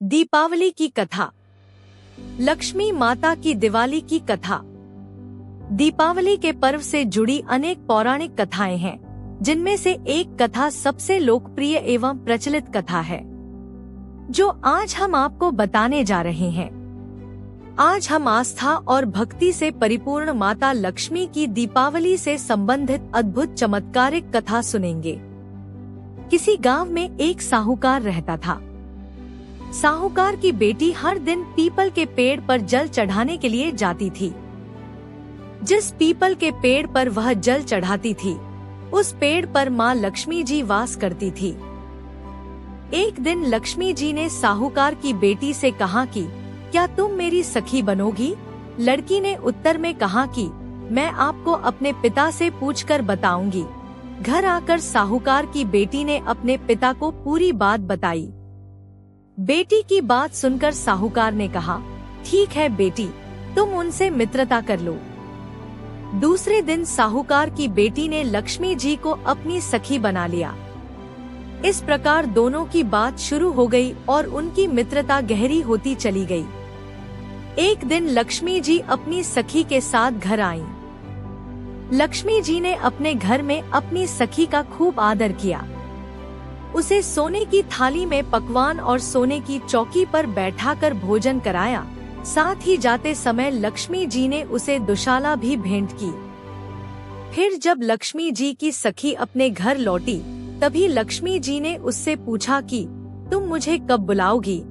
दीपावली की कथा। लक्ष्मी माता की दिवाली की कथा। दीपावली के पर्व से जुड़ी अनेक पौराणिक कथाएं हैं, जिनमें से एक कथा सबसे लोकप्रिय एवं प्रचलित कथा है, जो आज हम आपको बताने जा रहे हैं। आज हम आस्था और भक्ति से परिपूर्ण माता लक्ष्मी की दीपावली से संबंधित अद्भुत चमत्कारिक कथा सुनेंगे। किसी गांव में एक साहूकार रहता था। साहूकार की बेटी हर दिन पीपल के पेड़ पर जल चढ़ाने के लिए जाती थी। जिस पीपल के पेड़ पर वह जल चढ़ाती थी, उस पेड़ पर माँ लक्ष्मी जी वास करती थी। एक दिन लक्ष्मी जी ने साहूकार की बेटी से कहा कि क्या तुम मेरी सखी बनोगी? लड़की ने उत्तर में कहा कि मैं आपको अपने पिता से पूछकर बताऊंगी। घर आकर साहूकार की बेटी ने अपने पिता को पूरी बात बताई। बेटी की बात सुनकर साहूकार ने कहा, ठीक है बेटी, तुम उनसे मित्रता कर लो। दूसरे दिन साहूकार की बेटी ने लक्ष्मी जी को अपनी सखी बना लिया। इस प्रकार दोनों की बात शुरू हो गई और उनकी मित्रता गहरी होती चली गई। एक दिन लक्ष्मी जी अपनी सखी के साथ घर आईं। लक्ष्मी जी ने अपने घर में अपनी सखी का खूब आदर किया। उसे सोने की थाली में पकवान और सोने की चौकी पर बैठाकर भोजन कराया। साथ ही जाते समय लक्ष्मी जी ने उसे दुशाला भी भेंट की। फिर जब लक्ष्मी जी की सखी अपने घर लौटी, तभी लक्ष्मी जी ने उससे पूछा कि तुम मुझे कब बुलाओगी?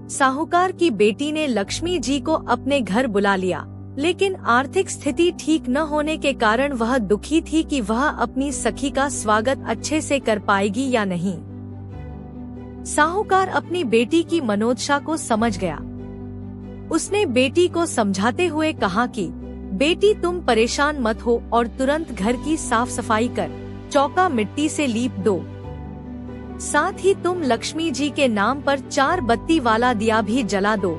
साहूकार की बेटी ने लक्ष्मी जी को अपने घर बुला लिया, लेकिन आर्थिक स्थिति ठीक न होने के कारण वह दुखी थी कि वह अपनी सखी का स्वागत अच्छे से कर पाएगी या नहीं। साहूकार अपनी बेटी की मनोदशा को समझ गया। उसने बेटी को समझाते हुए कहा कि बेटी तुम परेशान मत हो और तुरंत घर की साफ सफाई कर चौका मिट्टी से लीप दो। साथ ही तुम लक्ष्मी जी के नाम पर 4 बत्ती वाला दिया भी जला दो।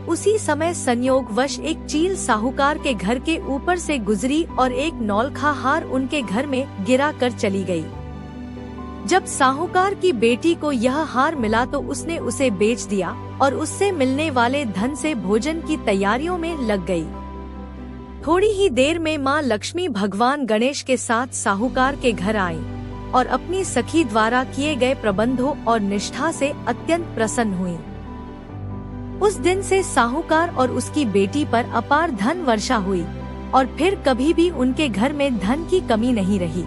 उसी समय संयोगवश एक चील साहूकार के घर के ऊपर से गुजरी और एक नौलखा हार उनके घर में गिरा कर चली गई। जब साहूकार की बेटी को यह हार मिला तो उसने उसे बेच दिया और उससे मिलने वाले धन से भोजन की तैयारियों में लग गई। थोड़ी ही देर में माँ लक्ष्मी भगवान गणेश के साथ साहूकार के घर आईं और अपनी सखी द्वारा किए गए प्रबंधों और निष्ठा से अत्यंत प्रसन्न हुईं। उस दिन से साहूकार और उसकी बेटी पर अपार धन वर्षा हुई और फिर कभी भी उनके घर में धन की कमी नहीं रही।